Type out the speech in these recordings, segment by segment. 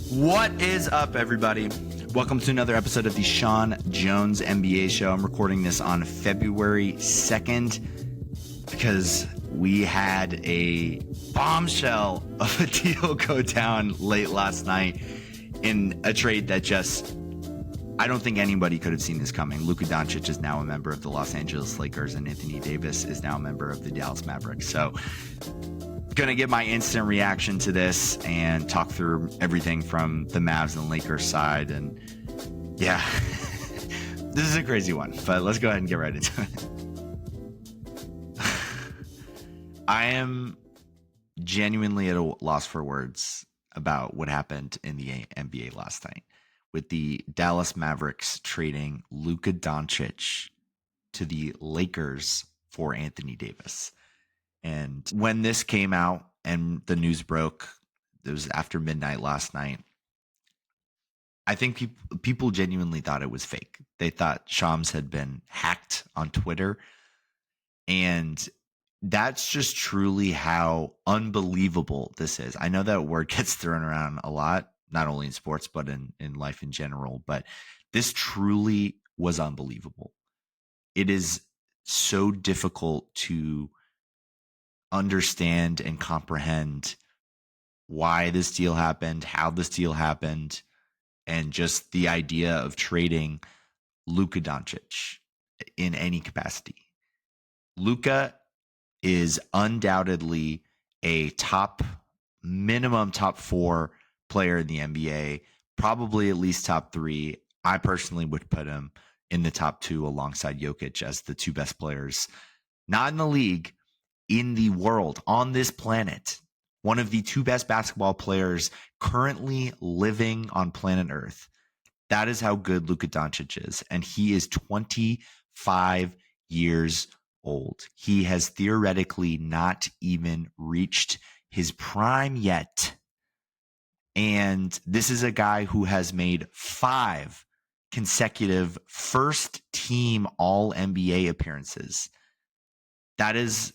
What is up, everybody? Welcome to another episode of the Sean Jones NBA Show. I'm recording this on February 2nd because we had a bombshell of a deal go down late last night in a trade that just, I don't think anybody could have seen this coming. Luka Doncic is now a member of the Los Angeles Lakers, and Anthony Davis is now a member of the Dallas Mavericks. So, going to give my instant reaction to this and talk through everything from the Mavs and Lakers side. And yeah, this is a crazy one, but let's go ahead and get right into it. I am genuinely at a loss for words about what happened in the NBA last night with the Dallas Mavericks trading Luka Doncic to the Lakers for Anthony Davis. And when this came out and the news broke, it was after midnight last night, I think people genuinely thought it was fake. They thought Shams had been hacked on Twitter. And that's just truly how unbelievable this is. I know that word gets thrown around a lot, not only in sports, but in life in general. But this truly was unbelievable. It is so difficult to understand and comprehend why this deal happened, how this deal happened, and just the idea of trading Luka Doncic in any capacity. Luka is undoubtedly a minimum top 4 player in the NBA, probably at least top 3. I personally would put him in the top 2 alongside Jokic as the 2 best players, not in the league, in the world, on this planet. One of the 2 best basketball players currently living on planet Earth. That is how good Luka Doncic is. And he is 25 years old. He has theoretically not even reached his prime yet. And this is a guy who has made 5 consecutive first-team All-NBA appearances. That is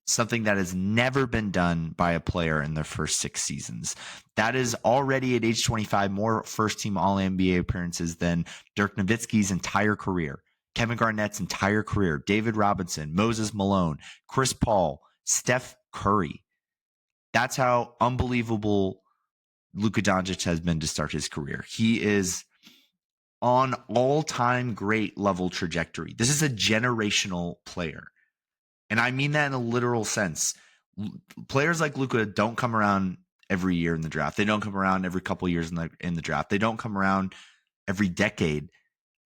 something that has never been done by a player in their first 6 seasons. That is already at age 25 more first-team All-NBA appearances than Dirk Nowitzki's entire career, Kevin Garnett's entire career, David Robinson, Moses Malone, Chris Paul, Steph Curry. That's how unbelievable Luka Doncic has been to start his career. He is on all-time great level trajectory. This is a generational player. And I mean that in a literal sense. Players like Luka don't come around every year in the draft. They don't come around every couple years in the draft. They don't come around every decade.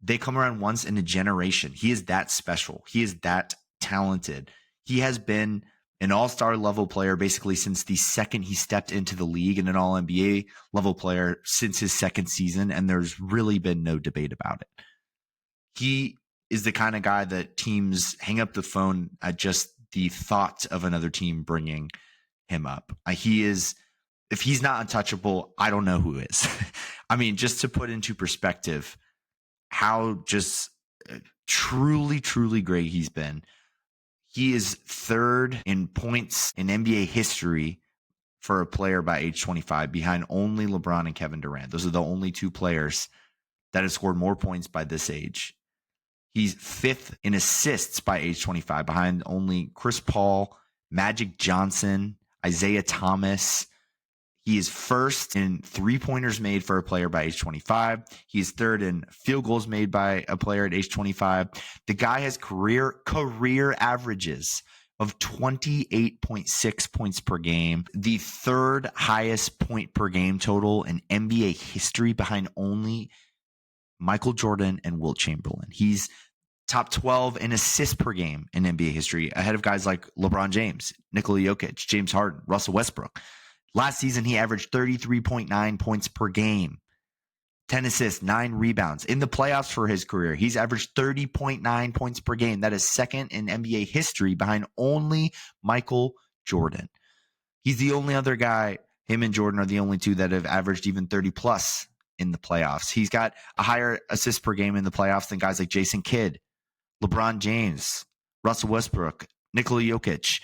They come around once in a generation. He is that special. He is that talented. He has been an all-star level player basically since the second he stepped into the league, and an all-NBA level player since his second season, and there's really been no debate about it. He is the kind of guy that teams hang up the phone at just the thought of another team bringing him up. He is, if he's not untouchable, I don't know who is. I mean, just to put into perspective how just truly, truly great he's been. He is 3rd in points in NBA history for a player by age 25, behind only LeBron and Kevin Durant. Those are the only 2 players that have scored more points by this age. He's 5th in assists by age 25, behind only Chris Paul, Magic Johnson, Isaiah Thomas. He is 1st in 3-pointers made for a player by age 25. He is 3rd in field goals made by a player at age 25. The guy has career averages of 28.6 points per game, the 3rd highest point per game total in NBA history, behind only Michael Jordan and Wilt Chamberlain. He's top 12 in assists per game in NBA history, ahead of guys like LeBron James, Nikola Jokic, James Harden, Russell Westbrook. Last season, he averaged 33.9 points per game, 10 assists, 9 rebounds. In the playoffs for his career, he's averaged 30.9 points per game. That is 2nd in NBA history, behind only Michael Jordan. He's the only other guy, him and Jordan are the only 2 that have averaged even 30 plus in the playoffs. He's got a higher assist per game in the playoffs than guys like Jason Kidd, LeBron James, Russell Westbrook, Nikola Jokic.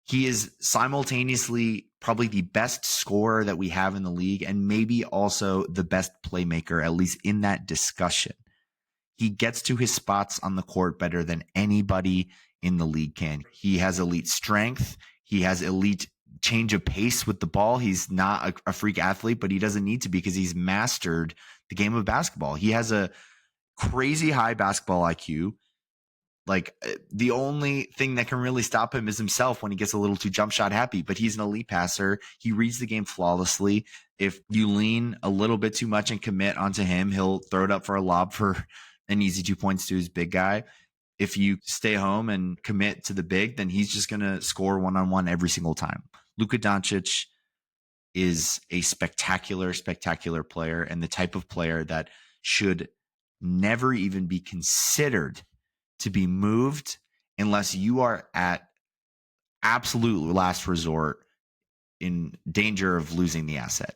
He is simultaneously probably the best scorer that we have in the league and maybe also the best playmaker, at least in that discussion. He gets to his spots on the court better than anybody in the league can. He has elite strength. He has elite change of pace with the ball. He's not a freak athlete, but he doesn't need to be because he's mastered the game of basketball. He has a crazy high basketball IQ. Like, the only thing that can really stop him is himself when he gets a little too jump shot happy, but he's an elite passer. He reads the game flawlessly. If you lean a little bit too much and commit onto him, he'll throw it up for a lob for an easy 2 points to his big guy. If you stay home and commit to the big, then he's just going to score one-on-one every single time. Luka Doncic is a spectacular, spectacular player, and the type of player that should never even be considered to be moved unless you are at absolute last resort in danger of losing the asset.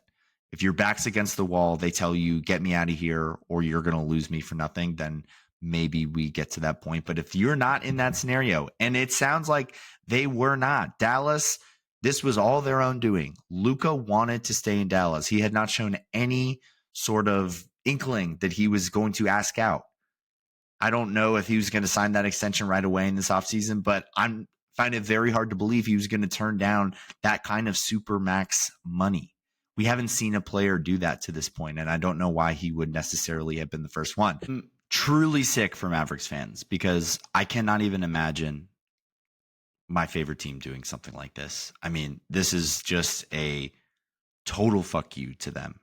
If your back's against the wall, they tell you, get me out of here, or you're going to lose me for nothing, then maybe we get to that point. But if you're not in that scenario, and it sounds like they were not, Dallas, this was all their own doing. Luka wanted to stay in Dallas. He had not shown any sort of inkling that he was going to ask out. I don't know if he was going to sign that extension right away in this offseason, but I find it very hard to believe he was going to turn down that kind of super max money. We haven't seen a player do that to this point, and I don't know why he would necessarily have been the first one. I'm truly sick for Mavericks fans because I cannot even imagine my favorite team doing something like this. I mean, this is just a total fuck you to them.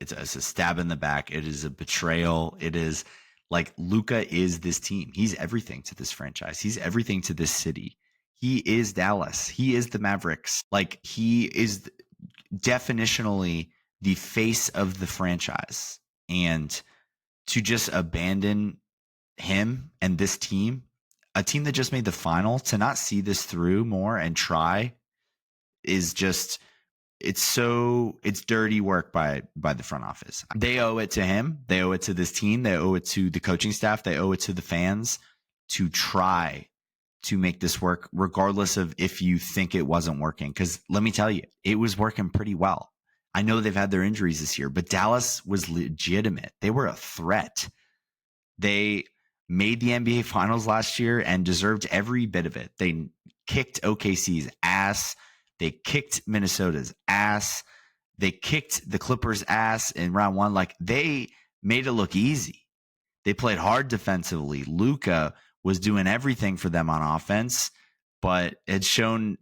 It's a stab in the back. It is a betrayal. It is like, Luka is this team. He's everything to this franchise. He's everything to this city. He is Dallas. He is the Mavericks. Like, he is definitionally the face of the franchise. And to just abandon him and this team, a team that just made the final, to not see this through more and try is just, it's dirty work by the front office. They owe it to him. They owe it to this team. They owe it to the coaching staff. They owe it to the fans to try to make this work, regardless of if you think it wasn't working. Because let me tell you, it was working pretty well. I know they've had their injuries this year, but Dallas was legitimate. They were a threat. They made the NBA Finals last year and deserved every bit of it. They kicked OKC's ass. They kicked Minnesota's ass. They kicked the Clippers' ass in round one. Like, they made it look easy. They played hard defensively. Luka was doing everything for them on offense, but had shown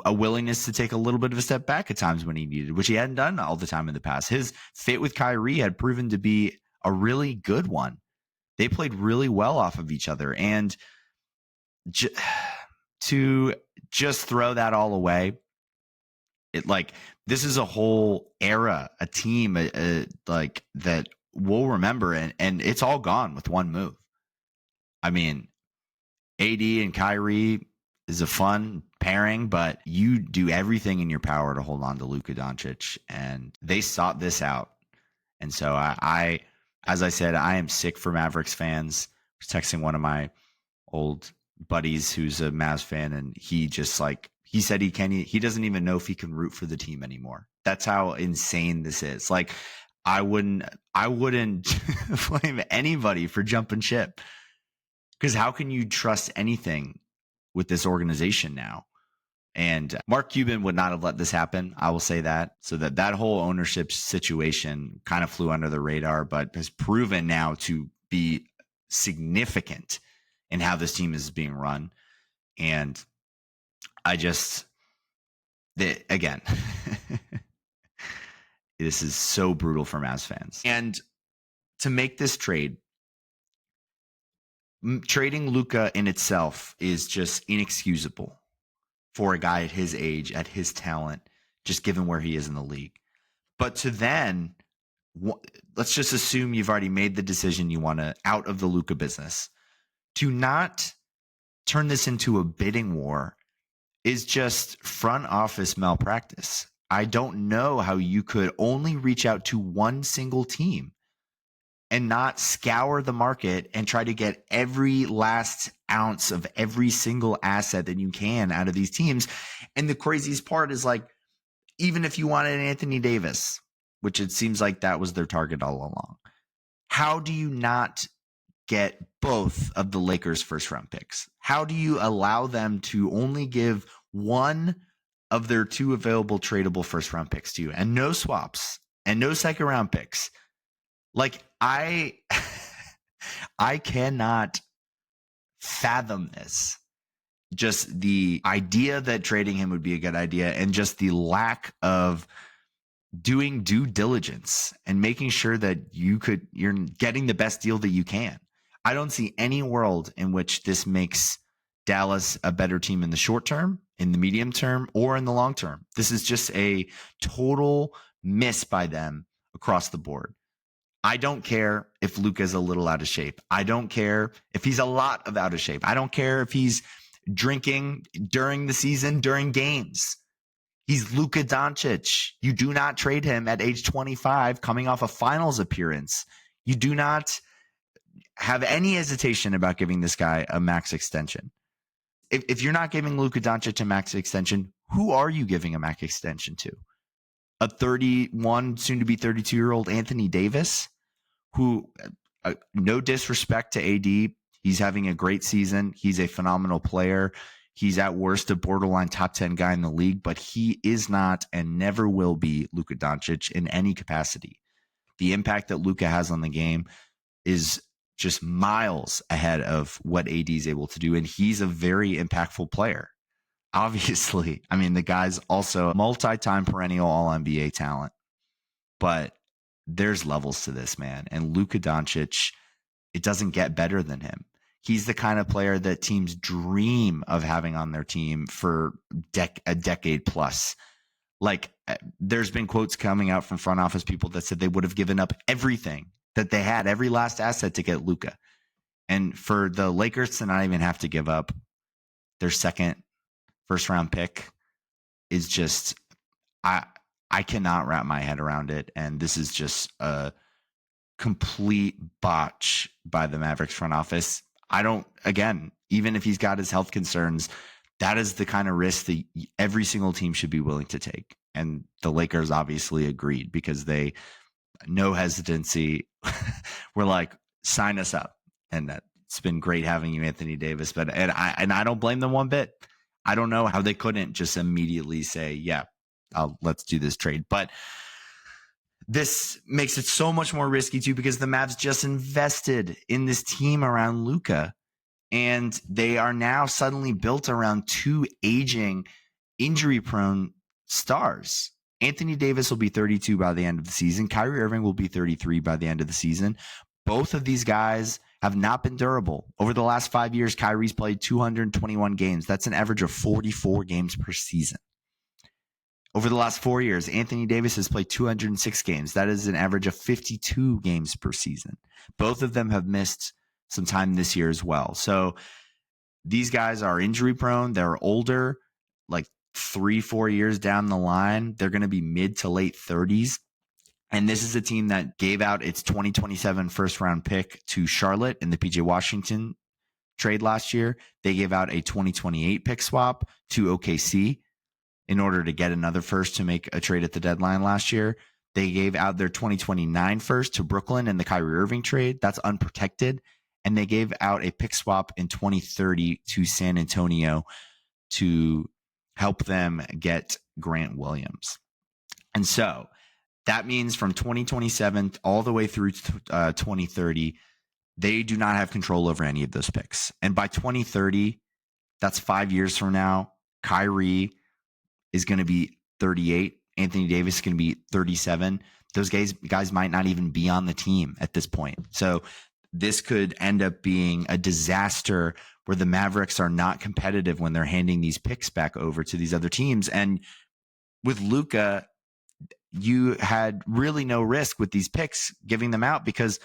a willingness to take a little bit of a step back at times when he needed, which he hadn't done all the time in the past. His fit with Kyrie had proven to be a really good one. They played really well off of each other. And to just throw that all away, this is a whole era, a team like that we'll remember, and it's all gone with one move. I mean, AD and Kyrie is a fun pairing, but you do everything in your power to hold on to Luka Doncic, and they sought this out. And so I as I said, I am sick for Mavericks fans. I was texting one of my old buddies who's a Mavs fan, and he just he said he doesn't even know if he can root for the team anymore. That's how insane this is. Like, I wouldn't blame anybody for jumping ship, because how can you trust anything with this organization now? And Mark Cuban would not have let this happen. I will say that. So that whole ownership situation kind of flew under the radar, but has proven now to be significant in how this team is being run. And again, this is so brutal for Mavs fans. And to make this trade, trading Luka in itself is just inexcusable for a guy at his age, at his talent, just given where he is in the league. But to then, let's just assume you've already made the decision you want to out of the Luka business. To not turn this into a bidding war is just front office malpractice. I don't know how you could only reach out to one single team and not scour the market and try to get every last ounce of every single asset that you can out of these teams. And the craziest part is, like, even if you wanted Anthony Davis, which it seems like that was their target all along, how do you not get both of the Lakers' first round picks? How do you allow them to only give one of their 2 available tradable first round picks to you, and no swaps and no second round picks? Like, I cannot fathom this. Just the idea that trading him would be a good idea, and just the lack of doing due diligence and making sure that you're getting the best deal that you can. I don't see any world in which this makes Dallas a better team in the short term, in the medium term, or in the long term. This is just a total miss by them across the board. I don't care if Luka's a little out of shape. I don't care if he's a lot of out of shape. I don't care if he's drinking during the season, during games. He's Luka Doncic. You do not trade him at age 25, coming off a finals appearance. You do not have any hesitation about giving this guy a max extension. If you're not giving Luka Doncic a max extension, who are you giving a max extension to? A 31, soon to be 32-year-old Anthony Davis, who, no disrespect to AD, he's having a great season. He's a phenomenal player. He's at worst a borderline top 10 guy in the league, but he is not and never will be Luka Doncic in any capacity. The impact that Luka has on the game is just miles ahead of what AD is able to do, and he's a very impactful player. Obviously, I mean, the guy's also a multi-time perennial All-NBA talent, but there's levels to this, man. And Luka Doncic, it doesn't get better than him. He's the kind of player that teams dream of having on their team for a decade plus. Like, there's been quotes coming out from front office people that said they would have given up everything that they had, every last asset, to get Luka. And for the Lakers to not even have to give up their second first round pick is just, I cannot wrap my head around it. And this is just a complete botch by the Mavericks front office. Again, even if he's got his health concerns, that is the kind of risk that every single team should be willing to take. And the Lakers obviously agreed, because they, no hesitancy, were like, sign us up. And it's been great having you, Anthony Davis. But I don't blame them one bit. I don't know how they couldn't just immediately say, yeah, let's do this trade. But this makes it so much more risky too, because the Mavs just invested in this team around Luka, and they are now suddenly built around 2 aging, injury-prone stars. Anthony Davis will be 32 by the end of the season. Kyrie Irving will be 33 by the end of the season. Both of these guys have not been durable. Over the last 5 years, Kyrie's played 221 games. That's an average of 44 games per season. Over the last 4 years, Anthony Davis has played 206 games. That is an average of 52 games per season. Both of them have missed some time this year as well. So these guys are injury prone. They're older, like 3-4 years down the line. They're going to be mid to late 30s. And this is a team that gave out its 2027 first round pick to Charlotte in the PJ Washington trade last year. They gave out a 2028 pick swap to OKC in order to get another first to make a trade at the deadline last year. They gave out their 2029 first to Brooklyn in the Kyrie Irving trade. That's unprotected. And they gave out a pick swap in 2030 to San Antonio to help them get Grant Williams. And so that means from 2027 all the way through 2030, they do not have control over any of those picks. And by 2030, that's 5 years from now, Kyrie is going to be 38. Anthony Davis is going to be 37. Those guys might not even be on the team at this point. So this could end up being a disaster where the Mavericks are not competitive when they're handing these picks back over to these other teams. And with Luka, you had really no risk with these picks giving them out, because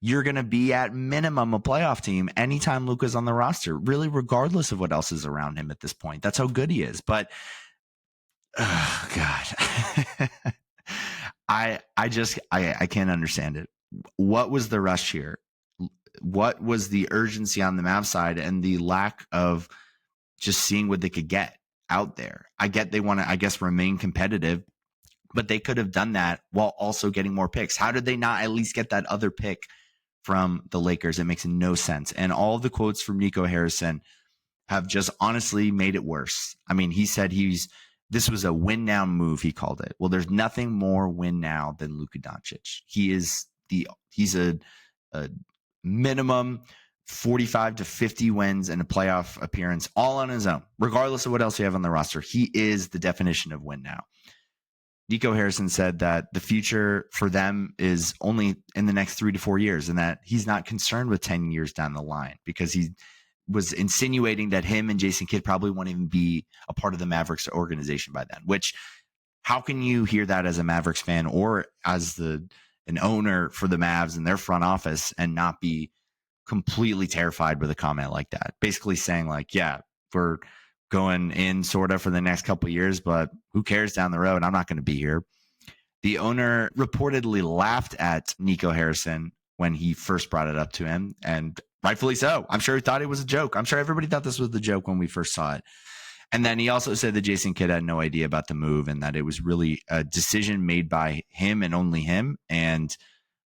you're going to be at minimum a playoff team anytime Luka's on the roster, really, regardless of what else is around him at this point. That's how good he is. But oh God, I can't understand it. what was the rush here? What was the urgency on the Mavs side and the lack of just seeing what they could get out there? I get they want to, I guess, remain competitive, but they could have done that while also getting more picks. How did they not at least get that other pick from the Lakers? It makes no sense. And all the quotes from Nico Harrison have just honestly made it worse. I mean, he said this was a win now move, he called it. Well, there's nothing more win now than Luka Doncic. He's a minimum 45 to 50 wins and a playoff appearance all on his own, regardless of what else you have on the roster. He is the definition of win now. Nico Harrison said that the future for them is only in the next 3 to 4 years, and that he's not concerned with 10 years down the line, because he was insinuating that him and Jason Kidd probably won't even be a part of the Mavericks organization by then. Which, how can you hear that as a Mavericks fan or as an owner for the Mavs and their front office and not be completely terrified with a comment like that? Basically saying like, yeah, we're going in sort of for the next couple of years, but who cares down the road? I'm not going to be here. The owner reportedly laughed at Nico Harrison when he first brought it up to him, and rightfully so. I'm sure he thought it was a joke. I'm sure everybody thought this was the joke when we first saw it. And then he also said that Jason Kidd had no idea about the move and that it was really a decision made by him and only him. And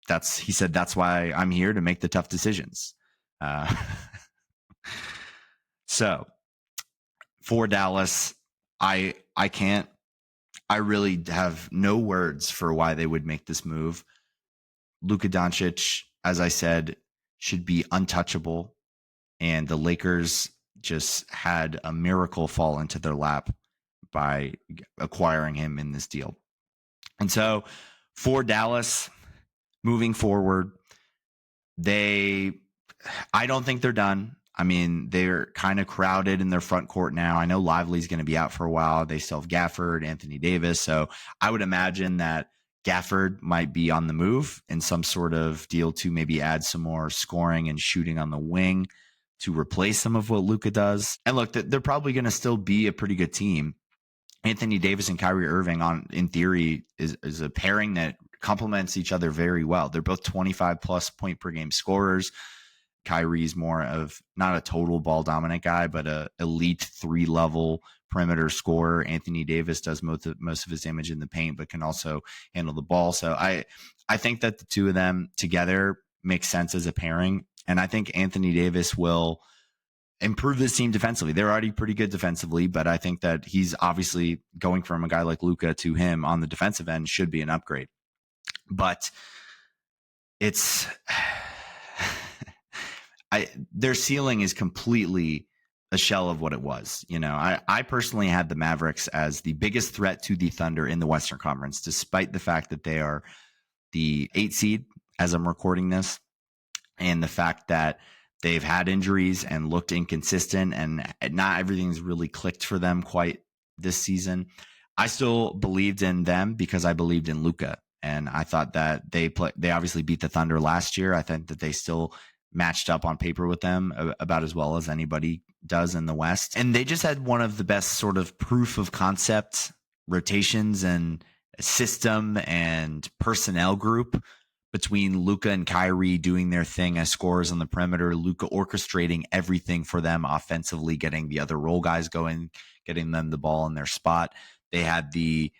he said, that's why I'm here, to make the tough decisions. So for Dallas, I really have no words for why they would make this move. Luka Doncic, as I said, should be untouchable, and the Lakers just had a miracle fall into their lap by acquiring him in this deal. And so for Dallas, moving forward, I don't think they're done. I mean, they're kind of crowded in their front court now. I know Lively's going to be out for a while. They still have Gafford, Anthony Davis. So I would imagine that Gafford might be on the move in some sort of deal to maybe add some more scoring and shooting on the wing to replace some of what Luka does. And look, they're probably going to still be a pretty good team. Anthony Davis and Kyrie Irving, in theory, is a pairing that complements each other very well. They're both 25-plus point per game scorers. Kyrie's more of not a total ball dominant guy, but a elite 3-level perimeter scorer. Anthony Davis does most of his damage in the paint, but can also handle the ball. So I think that the two of them together make sense as a pairing. And I think Anthony Davis will improve this team defensively. They're already pretty good defensively, but I think that he's obviously going from a guy like Luka to him on the defensive end should be an upgrade. But it's their ceiling is completely a shell of what it was. You know, I personally had the Mavericks as the biggest threat to the Thunder in the Western Conference, despite the fact that they are the 8 seed as I'm recording this, and the fact that they've had injuries and looked inconsistent and not everything's really clicked for them quite this season. I still believed in them because I believed in Luka, and I thought that they obviously beat the Thunder last year. I think that they still matched up on paper with them about as well as anybody does in the West. And they just had one of the best sort of proof of concept rotations and system and personnel group between Luka and Kyrie doing their thing as scorers on the perimeter, Luka orchestrating everything for them offensively, getting the other role guys going, getting them the ball in their spot. They had the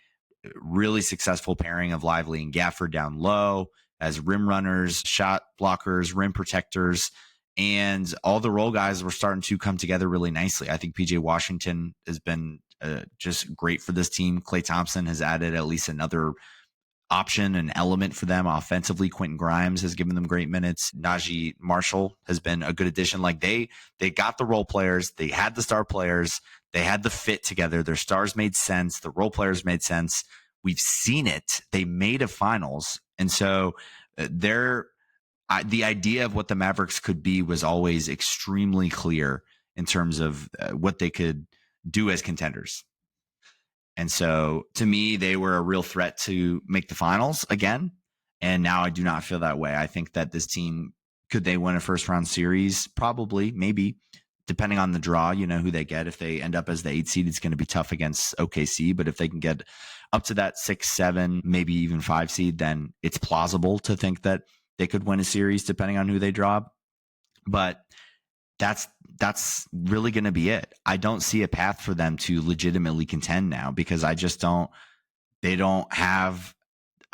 really successful pairing of Lively and Gafford down low as rim runners, shot blockers, rim protectors, and all the role guys were starting to come together really nicely. I think PJ Washington has been just great for this team. Klay Thompson has added at least another option, an element for them offensively. Quentin Grimes has given them great minutes. Najee Marshall has been a good addition. Like they got the role players, they had the star players, they had the fit together. Their stars made sense, the role players made sense. We've seen it. They made a finals, and so the idea of what the Mavericks could be was always extremely clear in terms of what they could do as contenders. And so to me, they were a real threat to make the finals again. And now I do not feel that way. I think that this team, could they win a first round series? Probably, maybe, depending on the draw, you know, who they get. If they end up as the 8 seed, it's going to be tough against OKC. But if they can get up to that 6, 7, maybe even 5 seed, then it's plausible to think that they could win a series depending on who they draw. But that's really going to be it. I don't see a path for them to legitimately contend now because they don't have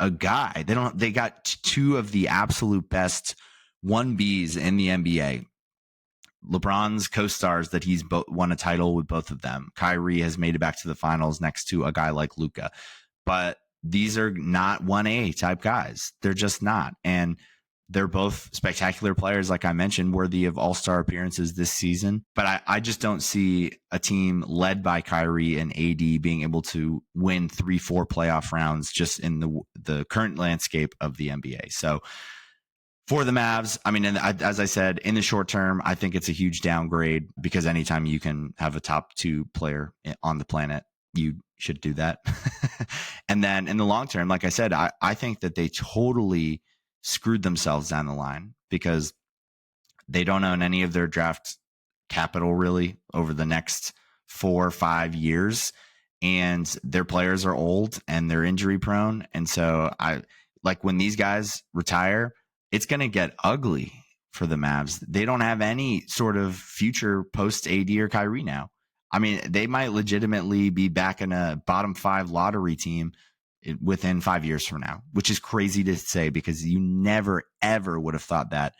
a guy. They got two of the absolute best 1Bs in the NBA. LeBron's co-stars that he's won a title with both of them. Kyrie has made it back to the finals next to a guy like Luka. But these are not 1A type guys. They're just not. And they're both spectacular players, like I mentioned, worthy of all-star appearances this season. But I just don't see a team led by Kyrie and AD being able to win 3-4 playoff rounds just in the current landscape of the NBA. So for the Mavs, I mean, as I said, in the short term, I think it's a huge downgrade because anytime you can have a top 2 player on the planet, you should do that. And then in the long term, like I said, I think that they totally screwed themselves down the line because they don't own any of their draft capital really over the next 4 or 5 years. And their players are old and they're injury prone. And so when these guys retire, it's going to get ugly for the Mavs. They don't have any sort of future post AD or Kyrie now. I mean, they might legitimately be back in a bottom 5 lottery team within 5 years from now, which is crazy to say because you never, ever would have thought that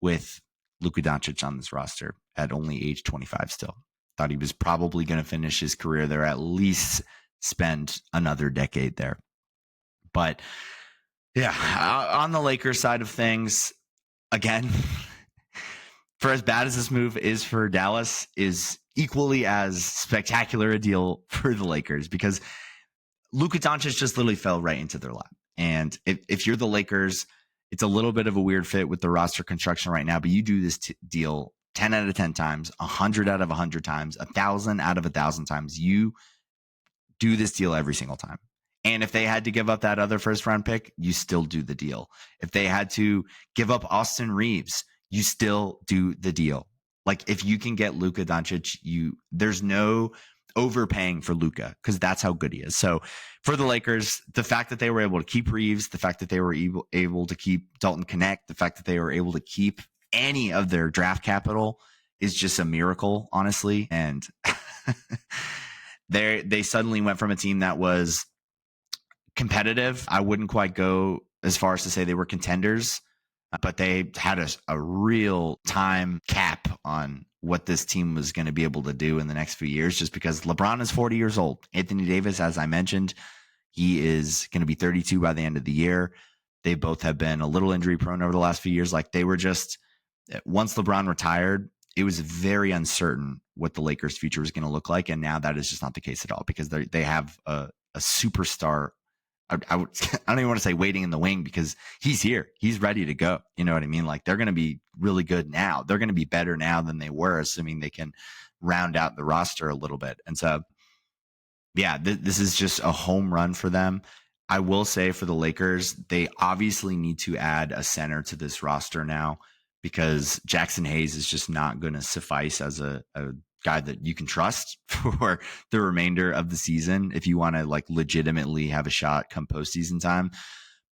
with Luka Doncic on this roster at only age 25 still. Thought he was probably going to finish his career there, at least spend another decade there. But yeah, on the Lakers side of things, again, for as bad as this move is for Dallas, is equally as spectacular a deal for the Lakers because Luka Doncic just literally fell right into their lap. And if you're the Lakers, it's a little bit of a weird fit with the roster construction right now, but you do this deal 10 out of 10 times, 100 out of 100 times, 1,000 out of 1,000 times. You do this deal every single time. And if they had to give up that other first round pick, you still do the deal. If they had to give up Austin Reeves, you still do the deal. Like if you can get Luka Doncic, there's no overpaying for Luka because that's how good he is. So for the Lakers, the fact that they were able to keep Reeves, the fact that they were able to keep Dalton Connect, the fact that they were able to keep any of their draft capital is just a miracle, honestly. And they suddenly went from a team that was competitive. I wouldn't quite go as far as to say they were contenders, but they had a real time cap on what this team was going to be able to do in the next few years, just because LeBron is 40 years old. Anthony Davis, as I mentioned, he is going to be 32 by the end of the year. They both have been a little injury prone over the last few years. Like they were just, once LeBron retired, it was very uncertain what the Lakers' future was going to look like. And now that is just not the case at all because they have a superstar. I don't even want to say waiting in the wing because he's here. He's ready to go. You know what I mean? Like they're going to be really good now. They're going to be better now than they were, assuming they can round out the roster a little bit. And so, yeah, this is just a home run for them. I will say for the Lakers, they obviously need to add a center to this roster now because Jackson Hayes is just not going to suffice as a guy that you can trust for the remainder of the season if you want to like legitimately have a shot come postseason time.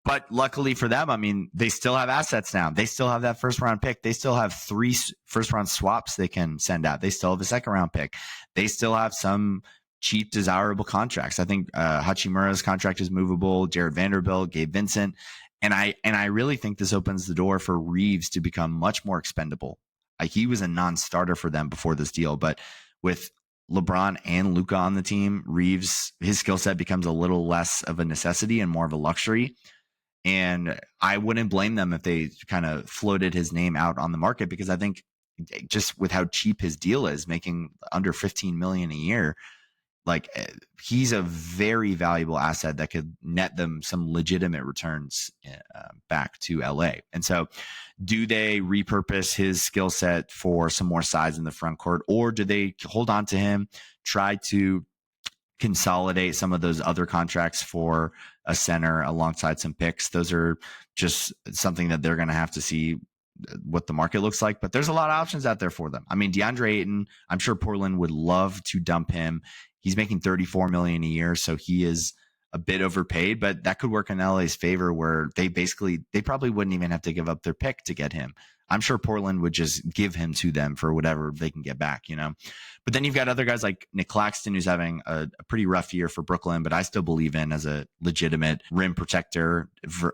But luckily for them, I mean, they still have assets now. They still have that first round pick. They still have 3 first round swaps they can send out. They still have a second round pick. They still have some cheap, desirable contracts. I think Hachimura's contract is movable. Jared Vanderbilt, Gabe Vincent. And I really think this opens the door for Reeves to become much more expendable. He was a non-starter for them before this deal, but with LeBron and Luka on the team, Reeves, his skill set becomes a little less of a necessity and more of a luxury. And I wouldn't blame them if they kind of floated his name out on the market because I think just with how cheap his deal is, making under $15 million a year, like he's a very valuable asset that could net them some legitimate returns back to LA. And so do they repurpose his skill set for some more size in the front court, or do they hold on to him, try to consolidate some of those other contracts for a center alongside some picks? Those are just something that they're going to have to see what the market looks like, but there's a lot of options out there for them. I mean, DeAndre Ayton, I'm sure Portland would love to dump him. He's making $34 million a year, so he is a bit overpaid, but that could work in LA's favor where they probably wouldn't even have to give up their pick to get him. I'm sure Portland would just give him to them for whatever they can get back, But then you've got other guys like Nick Claxton, who's having a pretty rough year for Brooklyn, but I still believe in as a legitimate rim protector,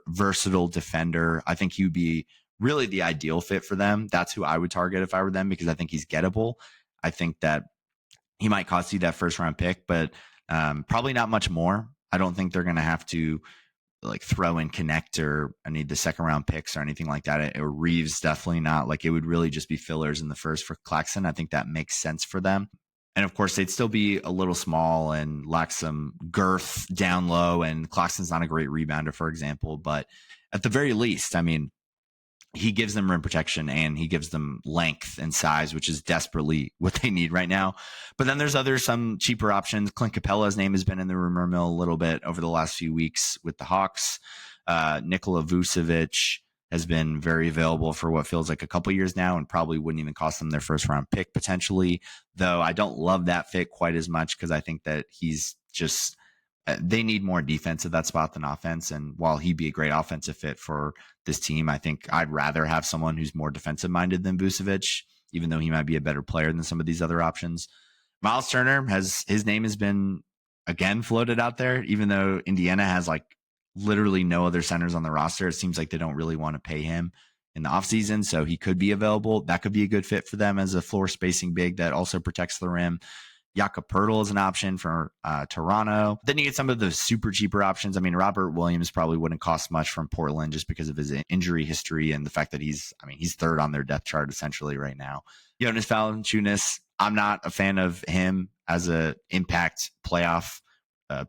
versatile defender. I think he would be really the ideal fit for them. That's who I would target if I were them, because I think he's gettable. I think that he might cost you that first round pick, but probably not much more. I don't think they're going to have to like throw in connector. I need the second round picks or anything like that. Or Reeves, definitely not. Like it would really just be fillers in the first for Claxton. I think that makes sense for them. And of course, they'd still be a little small and lack some girth down low. And Claxton's not a great rebounder, for example. But at the very least, I mean, he gives them rim protection and he gives them length and size, which is desperately what they need right now. But then there's some cheaper options. Clint Capella's name has been in the rumor mill a little bit over the last few weeks with the Hawks. Nikola Vucevic has been very available for what feels like a couple years now and probably wouldn't even cost them their first round pick potentially, though I don't love that fit quite as much because I think that he's just they need more defense at that spot than offense. And while he'd be a great offensive fit for this team, I think I'd rather have someone who's more defensive minded than Vucevic, even though he might be a better player than some of these other options. Miles Turner his name has been again floated out there, even though Indiana has like literally no other centers on the roster. It seems like they don't really want to pay him in the offseason. So he could be available. That could be a good fit for them as a floor spacing big that also protects the rim. Jakob Poeltl is an option for Toronto. Then you get some of the super cheaper options. I mean, Robert Williams probably wouldn't cost much from Portland just because of his injury history and the fact that he's third on their depth chart essentially right now. Jonas Valanciunas, I'm not a fan of him as a impact playoff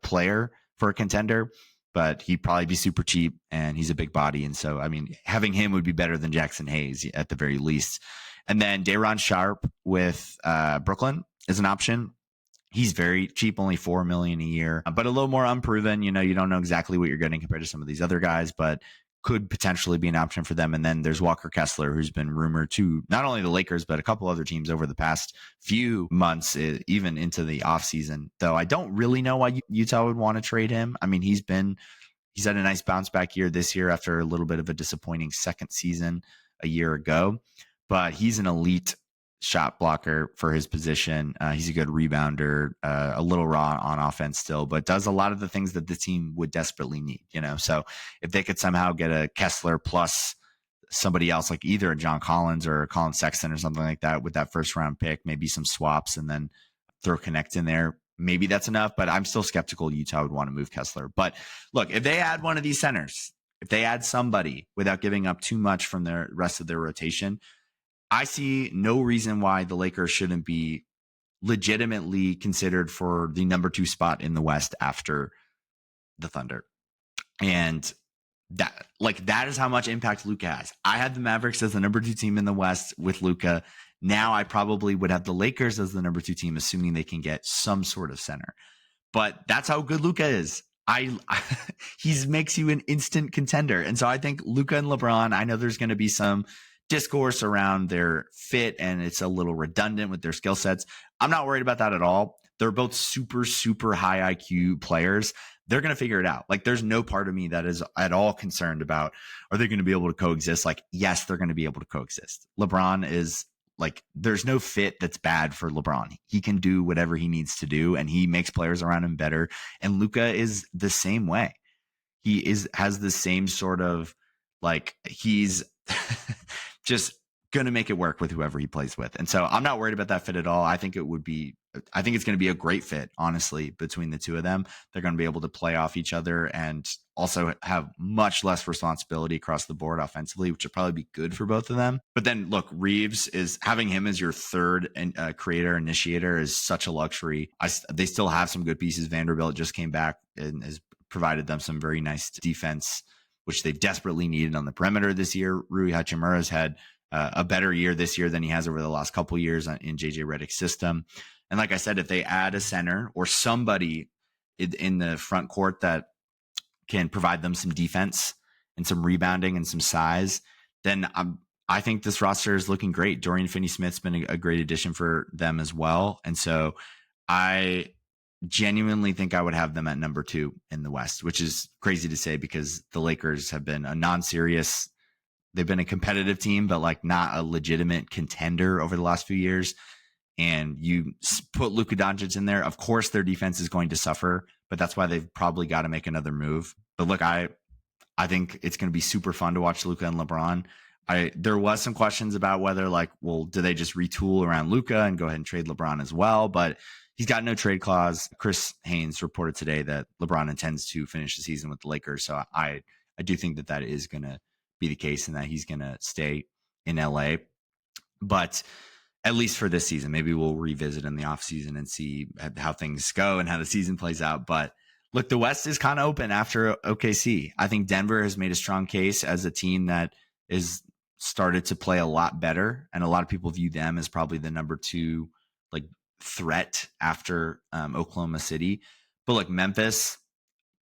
player for a contender, but he'd probably be super cheap and he's a big body. And so, I mean, having him would be better than Jackson Hayes at the very least. And then Day'Ron Sharpe with Brooklyn is an option. He's very cheap, only $4 million a year, but a little more unproven. You don't know exactly what you're getting compared to some of these other guys, but could potentially be an option for them. And then there's Walker Kessler, who's been rumored to not only the Lakers, but a couple other teams over the past few months, even into the offseason. Though I don't really know why Utah would want to trade him. I mean, he's had a nice bounce back year this year after a little bit of a disappointing second season a year ago, but he's an elite shot blocker for his position. He's a good rebounder, a little raw on offense still, but does a lot of the things that the team would desperately need, So if they could somehow get a Kessler plus somebody else, like either a John Collins or a Colin Sexton or something like that with that first round pick, maybe some swaps and then throw Connect in there, maybe that's enough, but I'm still skeptical Utah would want to move Kessler. But look, if they add one of these centers, if they add somebody without giving up too much from the rest of their rotation, I see no reason why the Lakers shouldn't be legitimately considered for the number 2 spot in the West after the Thunder. And that is how much impact Luka has. I had the Mavericks as the number 2 team in the West with Luka. Now I probably would have the Lakers as the number 2 team, assuming they can get some sort of center. But that's how good Luka is. He makes you an instant contender. And so I think Luka and LeBron, I know there's going to be some discourse around their fit and it's a little redundant with their skill sets. I'm not worried about that at all. They're both super, super high IQ players. They're going to figure it out. Like there's no part of me that is at all concerned about, are they going to be able to coexist? Like, yes, they're going to be able to coexist. LeBron is like, there's no fit that's bad for LeBron. He can do whatever he needs to do and he makes players around him better. And Luka is the same way. Has the same sort of like, he's just going to make it work with whoever he plays with. And so I'm not worried about that fit at all. I think it's going to be a great fit, honestly, between the two of them. They're going to be able to play off each other and also have much less responsibility across the board offensively, which would probably be good for both of them. But then look, Reeves is having him as your third creator initiator is such a luxury. They still have some good pieces. Vanderbilt just came back and has provided them some very nice defense, which they desperately needed on the perimeter this year. Rui Hachimura's had a better year this year than he has over the last couple of years in JJ Redick's system. And like I said, if they add a center or somebody in the front court that can provide them some defense and some rebounding and some size, then I think this roster is looking great. Dorian Finney-Smith's been a great addition for them as well. And so I genuinely think I would have them at number 2 in the West, which is crazy to say because the Lakers have been a non-serious, they've been a competitive team, but like not a legitimate contender over the last few years. And you put Luka Doncic in there, of course their defense is going to suffer, but that's why they've probably got to make another move. But look, I think it's going to be super fun to watch Luka and LeBron. There was some questions about whether like, well, do they just retool around Luka and go ahead and trade LeBron as well? But he's got no trade clause. Chris Haynes reported today that LeBron intends to finish the season with the Lakers. So I do think that is going to be the case and that he's going to stay in LA. But at least for this season, maybe we'll revisit in the offseason and see how things go and how the season plays out. But look, the West is kind of open after OKC. I think Denver has made a strong case as a team that is started to play a lot better. And a lot of people view them as probably the number 2 like threat after Oklahoma City. But look, Memphis,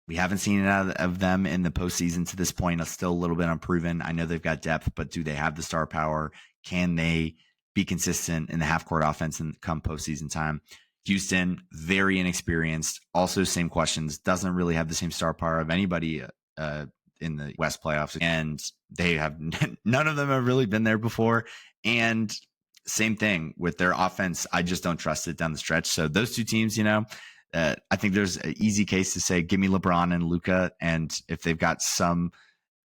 we haven't seen it out of them in the postseason to this point. It's still a little bit unproven. I know they've got depth, but do they have the star power? Can they be consistent in the half-court offense and come postseason time? Houston, very inexperienced. Also, same questions. Doesn't really have the same star power of anybody in the West playoffs. And they have none of them have really been there before. And same thing with their offense. I just don't trust it down the stretch. So those two teams, I think there's an easy case to say, give me LeBron and Luka. And if they've got some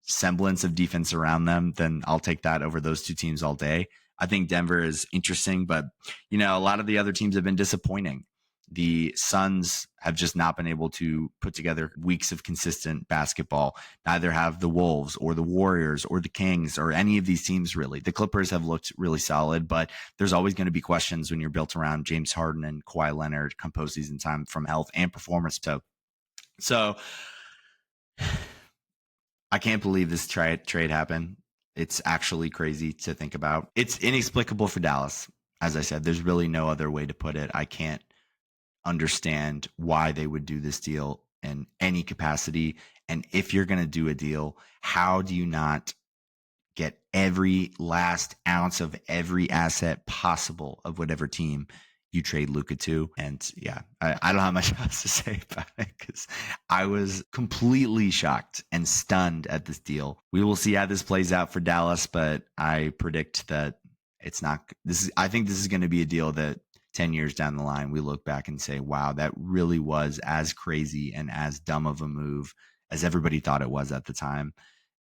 semblance of defense around them, then I'll take that over those two teams all day. I think Denver is interesting, but a lot of the other teams have been disappointing. The Suns have just not been able to put together weeks of consistent basketball. Neither have the Wolves or the Warriors or the Kings or any of these teams really. The Clippers have looked really solid, but there's always going to be questions when you're built around James Harden and Kawhi Leonard come postseason time from health and performance. So I can't believe this trade happened. It's actually crazy to think about. It's inexplicable for Dallas. As I said, there's really no other way to put it. I can't understand why they would do this deal in any capacity. And if you're going to do a deal, how do you not get every last ounce of every asset possible of whatever team you trade Luka to? And yeah, I don't have much else to say about it because I was completely shocked and stunned at this deal. We will see how this plays out for Dallas, but I predict that it's not. I think this is going to be a deal that 10 years down the line, we look back and say, wow, that really was as crazy and as dumb of a move as everybody thought it was at the time.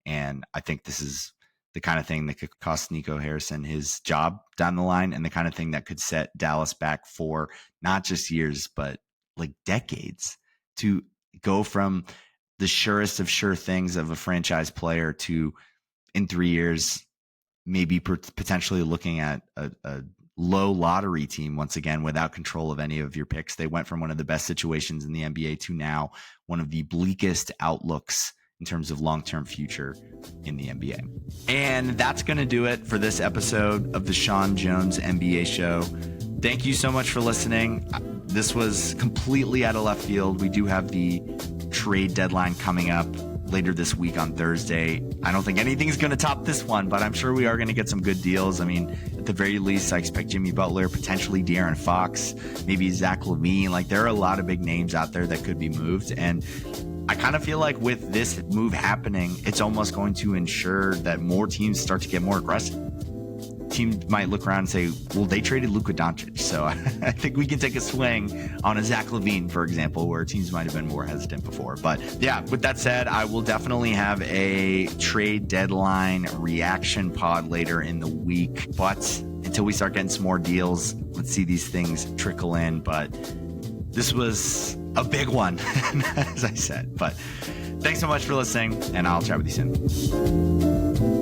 And I think this is the kind of thing that could cost Nico Harrison his job down the line, and the kind of thing that could set Dallas back for not just years, but like decades, to go from the surest of sure things of a franchise player to, in 3 years, maybe potentially looking at a low lottery team once again without control of any of your picks. They went from one of the best situations in the NBA to now one of the bleakest outlooks in terms of long-term future in the NBA. And that's going to do it for this episode of the Sean Jones NBA Show. Thank you so much for listening. This was completely out of left field. We do have the trade deadline coming up later this week on Thursday. I don't think anything's going to top this one, but I'm sure we are going to get some good deals. I mean, at the very least, I expect Jimmy Butler, potentially De'Aaron Fox, maybe Zach LaVine. Like, there are a lot of big names out there that could be moved. And I kind of feel like with this move happening, it's almost going to ensure that more teams start to get more aggressive. Teams might look around and say, well, they traded Luka Doncic. So I think we can take a swing on a Zach LaVine, for example, where teams might have been more hesitant before. But yeah, with that said, I will definitely have a trade deadline reaction pod later in the week. But until we start getting some more deals, let's see these things trickle in. But this was a big one, as I said. But thanks so much for listening, and I'll chat with you soon.